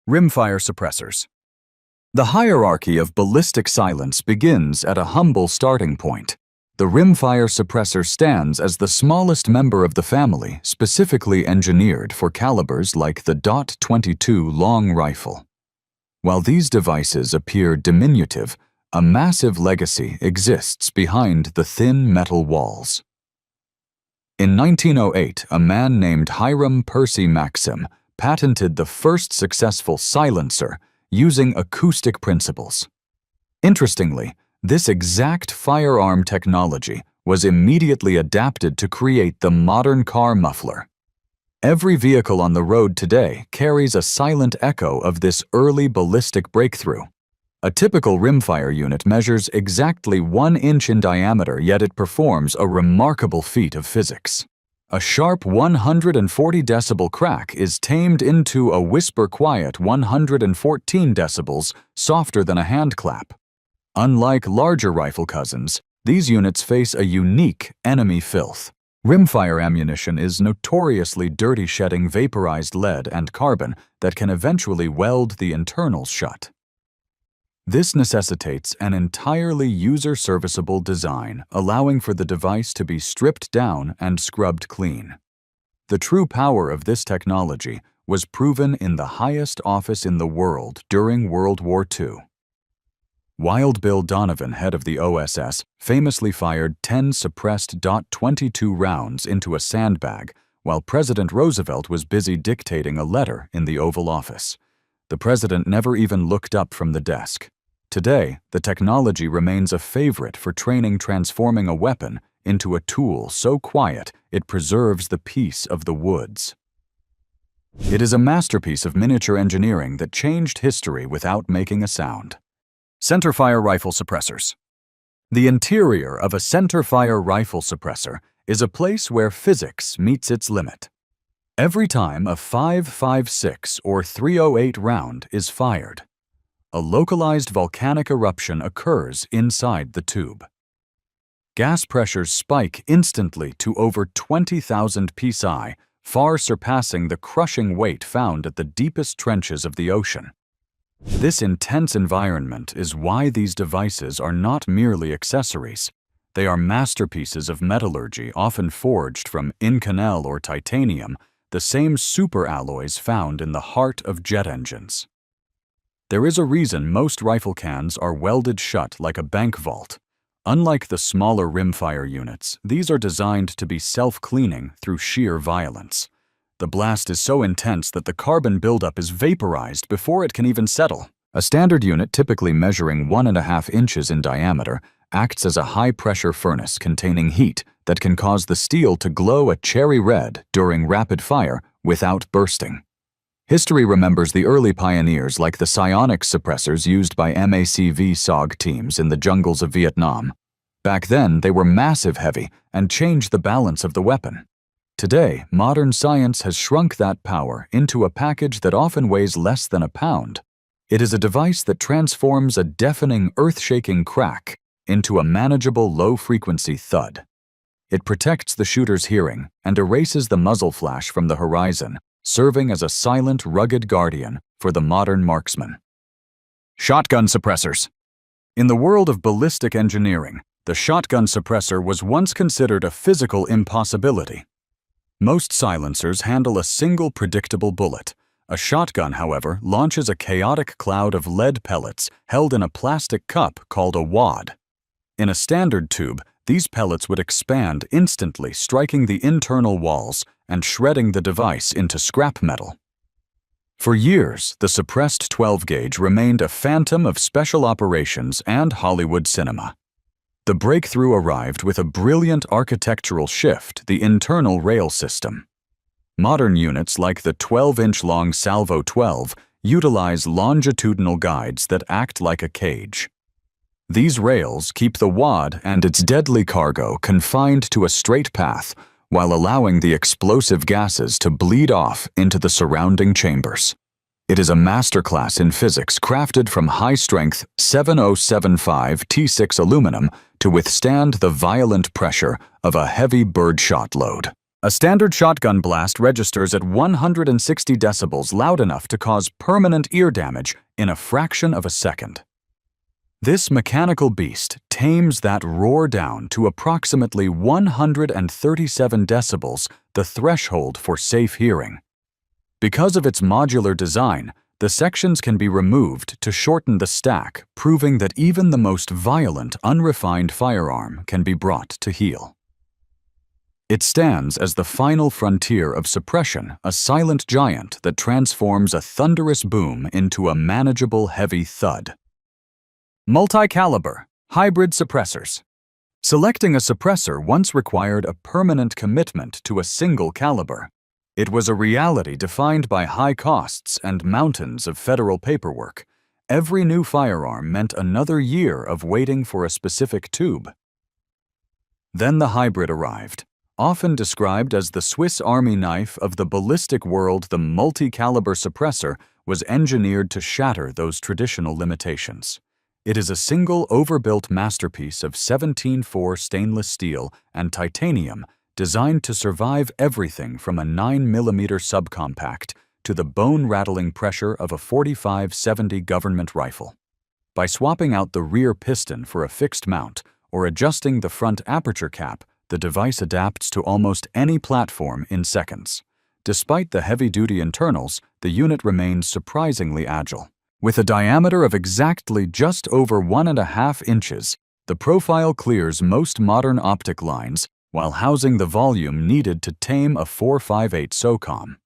Rimfire suppressors. The hierarchy of ballistic silence begins at a humble starting point. The rimfire suppressor stands as the smallest member of the family, specifically engineered for calibers like the .22 long rifle. While these devices appear diminutive, a massive legacy exists behind the thin metal walls. In 1908, a man named Hiram Percy Maxim patented the first successful silencer using acoustic principles. Interestingly, this exact firearm technology was immediately adapted to create the modern car muffler. Every vehicle on the road today carries a silent echo of this early ballistic breakthrough. A typical rimfire unit measures exactly 1 inch in diameter, yet it performs a remarkable feat of physics. A sharp 140 decibel crack is tamed into a whisper-quiet 114 decibels, softer than a hand clap. Unlike larger rifle cousins, these units face a unique enemy filth. Rimfire ammunition is notoriously dirty, shedding vaporized lead and carbon that can eventually weld the internals shut. This necessitates an entirely user-serviceable design, allowing for the device to be stripped down and scrubbed clean. The true power of this technology was proven in the highest office in the world during World War II. Wild Bill Donovan, head of the OSS, famously fired 10 suppressed .22 rounds into a sandbag while President Roosevelt was busy dictating a letter in the Oval Office. The president never even looked up from the desk. Today, the technology remains a favorite for training, transforming a weapon into a tool so quiet it preserves the peace of the woods. It is a masterpiece of miniature engineering that changed history without making a sound. Centerfire rifle suppressors. The interior of a centerfire rifle suppressor is a place where physics meets its limit. Every time a .556 or .308 round is fired, a localized volcanic eruption occurs inside the tube. Gas pressures spike instantly to over 20,000 psi, far surpassing the crushing weight found at the deepest trenches of the ocean. This intense environment is why these devices are not merely accessories. They are masterpieces of metallurgy, often forged from Inconel or titanium, the same superalloys found in the heart of jet engines. There is a reason most rifle cans are welded shut like a bank vault. Unlike the smaller rimfire units, these are designed to be self-cleaning through sheer violence. The blast is so intense that the carbon buildup is vaporized before it can even settle. A standard unit, typically measuring 1.5 inches in diameter, acts as a high-pressure furnace containing heat that can cause the steel to glow a cherry red during rapid fire without bursting. History remembers the early pioneers like the psionics suppressors used by MACV SOG teams in the jungles of Vietnam. Back then, they were massive heavy and changed the balance of the weapon. Today, modern science has shrunk that power into a package that often weighs less than a pound. It is a device that transforms a deafening, earth-shaking crack into a manageable low-frequency thud. It protects the shooter's hearing and erases the muzzle flash from the horizon, serving as a silent, rugged guardian for the modern marksman. Shotgun suppressors. In the world of ballistic engineering, the shotgun suppressor was once considered a physical impossibility. Most silencers handle a single predictable bullet. A shotgun, however, launches a chaotic cloud of lead pellets held in a plastic cup called a wad. In a standard tube, these pellets would expand instantly, striking the internal walls and shredding the device into scrap metal. For years, the suppressed 12-gauge remained a phantom of special operations and Hollywood cinema. The breakthrough arrived with a brilliant architectural shift: the internal rail system. Modern units like the 12-inch-long Salvo 12 utilize longitudinal guides that act like a cage. These rails keep the wad and its deadly cargo confined to a straight path, while allowing the explosive gases to bleed off into the surrounding chambers. It is a masterclass in physics crafted from high-strength 7075 T6 aluminum to withstand the violent pressure of a heavy birdshot load. A standard shotgun blast registers at 160 decibels, loud enough to cause permanent ear damage in a fraction of a second. This mechanical beast tames that roar down to approximately 137 decibels, the threshold for safe hearing. Because of its modular design, the sections can be removed to shorten the stack, proving that even the most violent, unrefined firearm can be brought to heel. It stands as the final frontier of suppression, a silent giant that transforms a thunderous boom into a manageable heavy thud. Multi-caliber, hybrid suppressors. Selecting a suppressor once required a permanent commitment to a single caliber. It was a reality defined by high costs and mountains of federal paperwork. Every new firearm meant another year of waiting for a specific tube. Then the hybrid arrived. Often described as the Swiss Army knife of the ballistic world, the multi-caliber suppressor was engineered to shatter those traditional limitations. It is a single overbuilt masterpiece of 17-4 stainless steel and titanium designed to survive everything from a 9mm subcompact to the bone-rattling pressure of a .45-70 government rifle. By swapping out the rear piston for a fixed mount or adjusting the front aperture cap, the device adapts to almost any platform in seconds. Despite the heavy-duty internals, the unit remains surprisingly agile. With a diameter of exactly just over 1.5 inches, the profile clears most modern optic lines while housing the volume needed to tame a .458 SOCOM.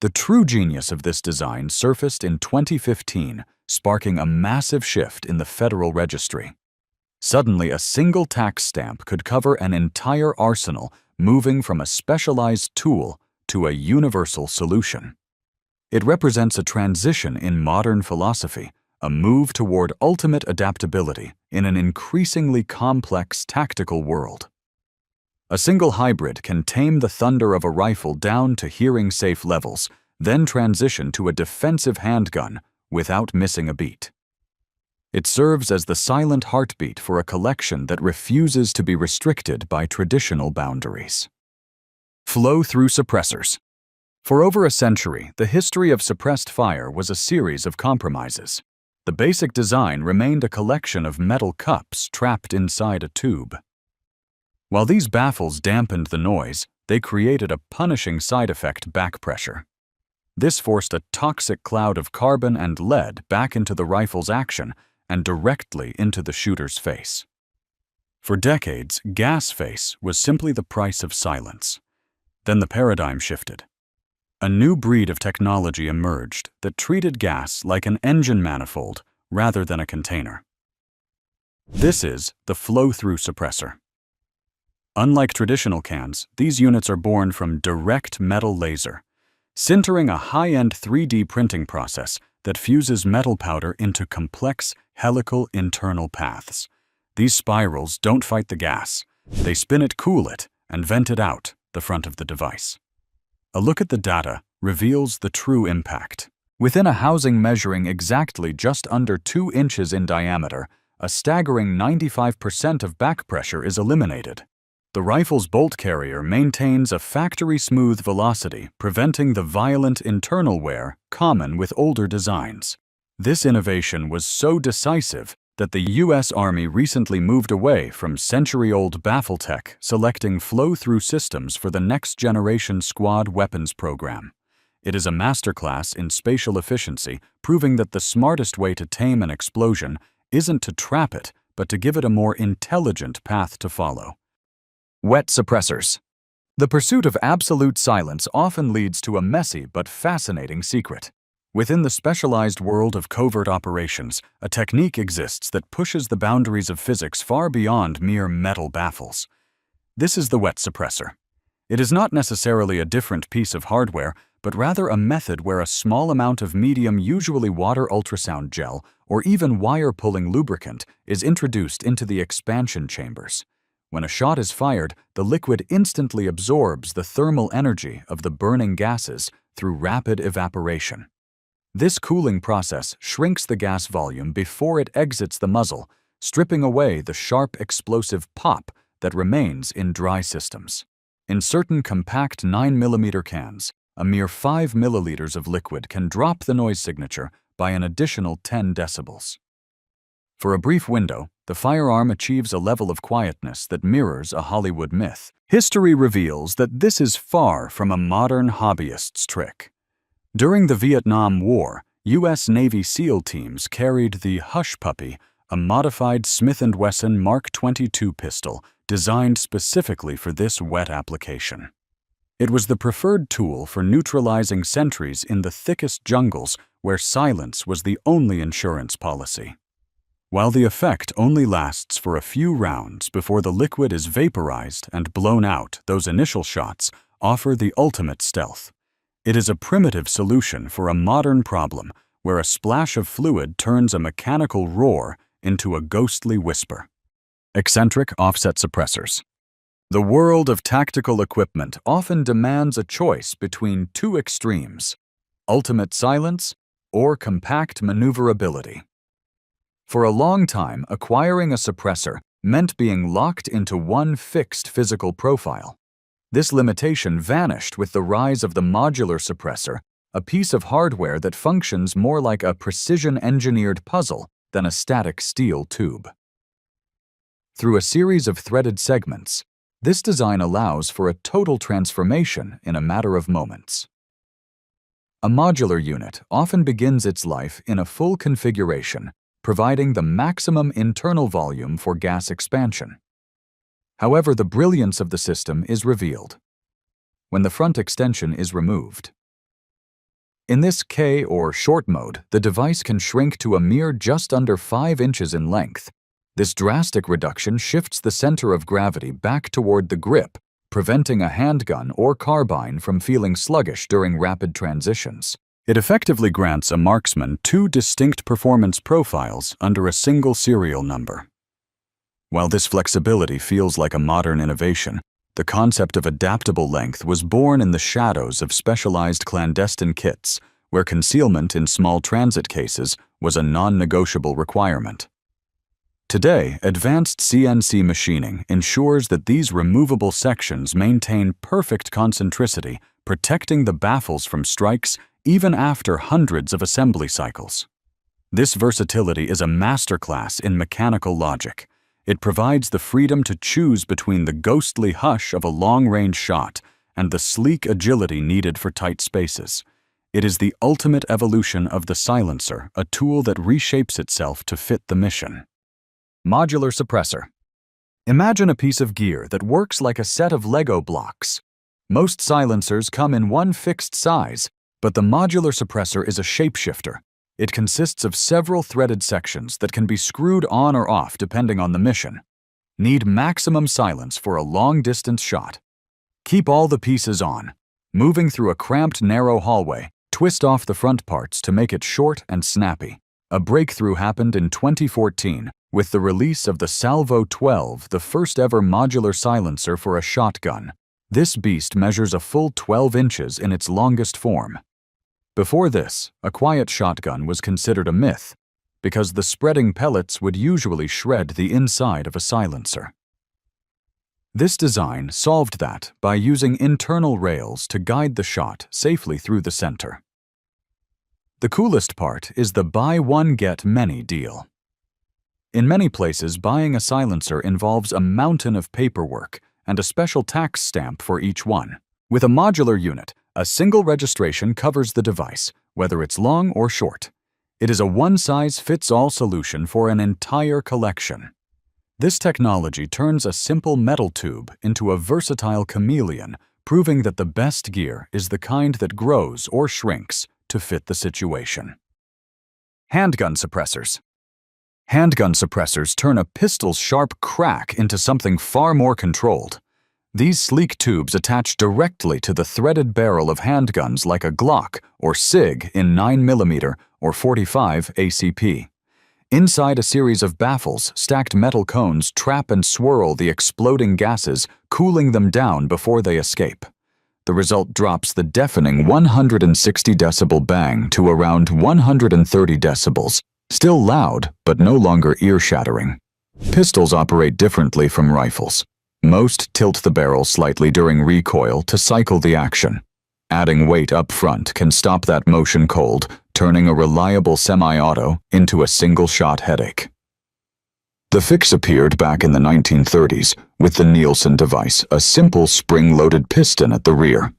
The true genius of this design surfaced in 2015, sparking a massive shift in the Federal Registry. Suddenly, a single tax stamp could cover an entire arsenal, moving from a specialized tool to a universal solution. It represents a transition in modern philosophy, a move toward ultimate adaptability in an increasingly complex tactical world. A single hybrid can tame the thunder of a rifle down to hearing-safe levels, then transition to a defensive handgun without missing a beat. It serves as the silent heartbeat for a collection that refuses to be restricted by traditional boundaries. Flow-through suppressors. For over a century, the history of suppressed fire was a series of compromises. The basic design remained a collection of metal cups trapped inside a tube. While these baffles dampened the noise, they created a punishing side effect: back pressure. This forced a toxic cloud of carbon and lead back into the rifle's action and directly into the shooter's face. For decades, gas face was simply the price of silence. Then the paradigm shifted. A new breed of technology emerged that treated gas like an engine manifold rather than a container. This is the flow-through suppressor. Unlike traditional cans, these units are born from direct metal laser, sintering a high-end 3D printing process that fuses metal powder into complex helical internal paths. These spirals don't fight the gas. They spin it, cool it, and vent it out the front of the device. A look at the data reveals the true impact. Within a housing measuring exactly just under 2 inches in diameter, a staggering 95% of back pressure is eliminated. The rifle's bolt carrier maintains a factory-smooth velocity, preventing the violent internal wear common with older designs. This innovation was so decisive that the U.S. Army recently moved away from century-old baffle tech, selecting flow-through systems for the next-generation squad weapons program. It is a masterclass in spatial efficiency, proving that the smartest way to tame an explosion isn't to trap it, but to give it a more intelligent path to follow. Wet suppressors. The pursuit of absolute silence often leads to a messy but fascinating secret. Within the specialized world of covert operations, a technique exists that pushes the boundaries of physics far beyond mere metal baffles. This is the wet suppressor. It is not necessarily a different piece of hardware, but rather a method where a small amount of medium, usually water ultrasound gel, or even wire-pulling lubricant, is introduced into the expansion chambers. When a shot is fired, the liquid instantly absorbs the thermal energy of the burning gases through rapid evaporation. This cooling process shrinks the gas volume before it exits the muzzle, stripping away the sharp explosive pop that remains in dry systems. In certain compact 9mm cans, a mere 5 milliliters of liquid can drop the noise signature by an additional 10 decibels. For a brief window, the firearm achieves a level of quietness that mirrors a Hollywood myth. History reveals that this is far from a modern hobbyist's trick. During the Vietnam War, U.S. Navy SEAL teams carried the Hush Puppy, a modified Smith & Wesson Mark 22 pistol designed specifically for this wet application. It was the preferred tool for neutralizing sentries in the thickest jungles where silence was the only insurance policy. While the effect only lasts for a few rounds before the liquid is vaporized and blown out, those initial shots offer the ultimate stealth. It is a primitive solution for a modern problem where a splash of fluid turns a mechanical roar into a ghostly whisper. Eccentric offset suppressors. The world of tactical equipment often demands a choice between two extremes: ultimate silence or compact maneuverability. For a long time, acquiring a suppressor meant being locked into one fixed physical profile. This limitation vanished with the rise of the modular suppressor, a piece of hardware that functions more like a precision-engineered puzzle than a static steel tube. Through a series of threaded segments, this design allows for a total transformation in a matter of moments. A modular unit often begins its life in a full configuration, providing the maximum internal volume for gas expansion. However, the brilliance of the system is revealed when the front extension is removed. In this K or short mode, the device can shrink to a mere just under 5 inches in length. This drastic reduction shifts the center of gravity back toward the grip, preventing a handgun or carbine from feeling sluggish during rapid transitions. It effectively grants a marksman two distinct performance profiles under a single serial number. While this flexibility feels like a modern innovation, the concept of adaptable length was born in the shadows of specialized clandestine kits, where concealment in small transit cases was a non-negotiable requirement. Today, advanced CNC machining ensures that these removable sections maintain perfect concentricity, protecting the baffles from strikes even after hundreds of assembly cycles. This versatility is a masterclass in mechanical logic. It provides the freedom to choose between the ghostly hush of a long-range shot and the sleek agility needed for tight spaces. It is the ultimate evolution of the silencer, a tool that reshapes itself to fit the mission. Modular suppressor. Imagine a piece of gear that works like a set of Lego blocks. Most silencers come in one fixed size, but the modular suppressor is a shapeshifter. It consists of several threaded sections that can be screwed on or off depending on the mission. Need maximum silence for a long-distance shot? Keep all the pieces on. Moving through a cramped, narrow hallway, twist off the front parts to make it short and snappy. A breakthrough happened in 2014 with the release of the Salvo 12, the first-ever modular silencer for a shotgun. This beast measures a full 12 inches in its longest form. Before this, a quiet shotgun was considered a myth, because the spreading pellets would usually shred the inside of a silencer. This design solved that by using internal rails to guide the shot safely through the center. The coolest part is the buy one get many deal. In many places, buying a silencer involves a mountain of paperwork and a special tax stamp for each one. With a modular unit, a single registration covers the device, whether it's long or short. It is a one-size-fits-all solution for an entire collection. This technology turns a simple metal tube into a versatile chameleon, proving that the best gear is the kind that grows or shrinks to fit the situation. Handgun suppressors. Handgun suppressors turn a pistol's sharp crack into something far more controlled. These sleek tubes attach directly to the threaded barrel of handguns like a Glock or SIG in 9mm or 45 ACP. Inside a series of baffles, stacked metal cones trap and swirl the exploding gases, cooling them down before they escape. The result drops the deafening 160 decibel bang to around 130 decibels, still loud but no longer ear-shattering. Pistols operate differently from rifles. Most tilt the barrel slightly during recoil to cycle the action. Adding weight up front can stop that motion cold, turning a reliable semi-auto into a single-shot headache. The fix appeared back in the 1930s with the Nielsen device, a simple spring-loaded piston at the rear.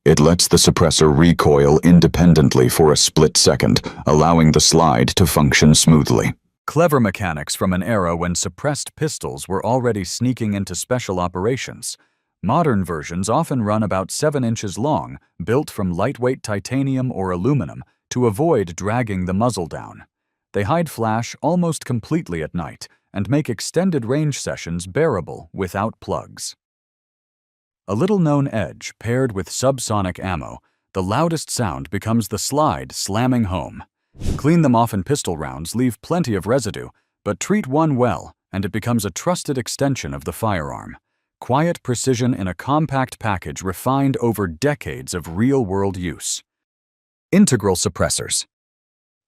It lets the suppressor recoil independently for a split second, allowing the slide to function smoothly. Clever mechanics from an era when suppressed pistols were already sneaking into special operations. Modern versions often run about 7 inches long, built from lightweight titanium or aluminum to avoid dragging the muzzle down. They hide flash almost completely at night and make extended range sessions bearable without plugs. A little-known edge paired with subsonic ammo, the loudest sound becomes the slide slamming home. Clean them off in pistol rounds leave plenty of residue, but treat one well and it becomes a trusted extension of the firearm. Quiet precision in a compact package refined over decades of real-world use. Integral suppressors.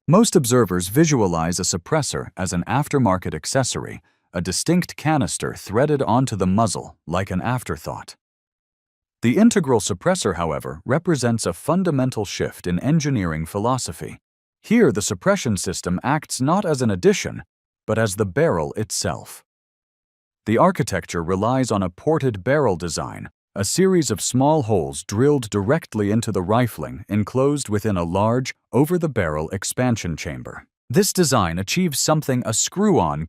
Most observers visualize a suppressor as an aftermarket accessory, a distinct canister threaded onto the muzzle like an afterthought. The integral suppressor, however, represents a fundamental shift in engineering philosophy. Here, the suppression system acts not as an addition, but as the barrel itself. The architecture relies on a ported barrel design, a series of small holes drilled directly into the rifling enclosed within a large, over-the-barrel expansion chamber. This design achieves something a screw-on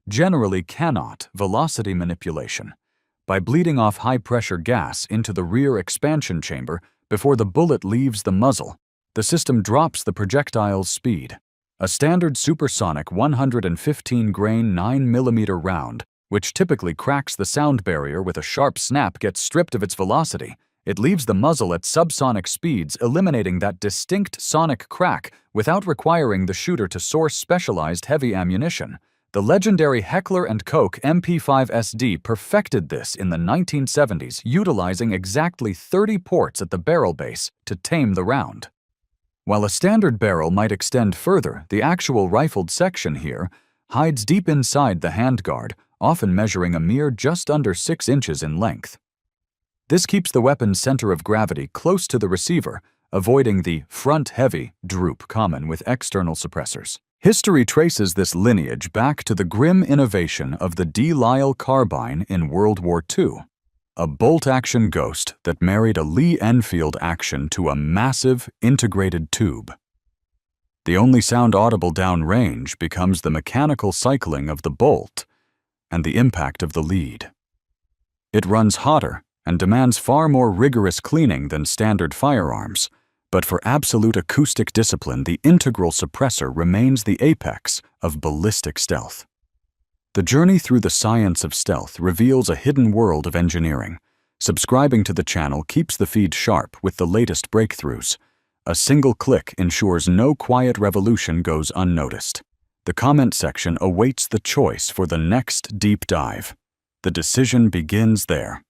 generally cannot: velocity manipulation. By bleeding off high-pressure gas into the rear expansion chamber before the bullet leaves the muzzle, the system drops the projectile's speed. A standard supersonic 115-grain 9mm round, which typically cracks the sound barrier with a sharp snap, gets stripped of its velocity. It leaves the muzzle at subsonic speeds, eliminating that distinct sonic crack without requiring the shooter to source specialized heavy ammunition. The legendary Heckler & Koch MP5SD perfected this in the 1970s, utilizing exactly 30 ports at the barrel base to tame the round. While a standard barrel might extend further, the actual rifled section here hides deep inside the handguard, often measuring a mere just under 6 inches in length. This keeps the weapon's center of gravity close to the receiver, avoiding the front-heavy droop common with external suppressors. History traces this lineage back to the grim innovation of the De-Lisle carbine in World War II, a bolt-action ghost that married a Lee-Enfield action to a massive, integrated tube. The only sound audible downrange becomes the mechanical cycling of the bolt and the impact of the lead. It runs hotter and demands far more rigorous cleaning than standard firearms, but for absolute acoustic discipline, the integral suppressor remains the apex of ballistic stealth. The journey through the science of stealth reveals a hidden world of engineering. Subscribing to the channel keeps the feed sharp with the latest breakthroughs. A single click ensures no quiet revolution goes unnoticed. The comment section awaits the choice for the next deep dive. The decision begins there.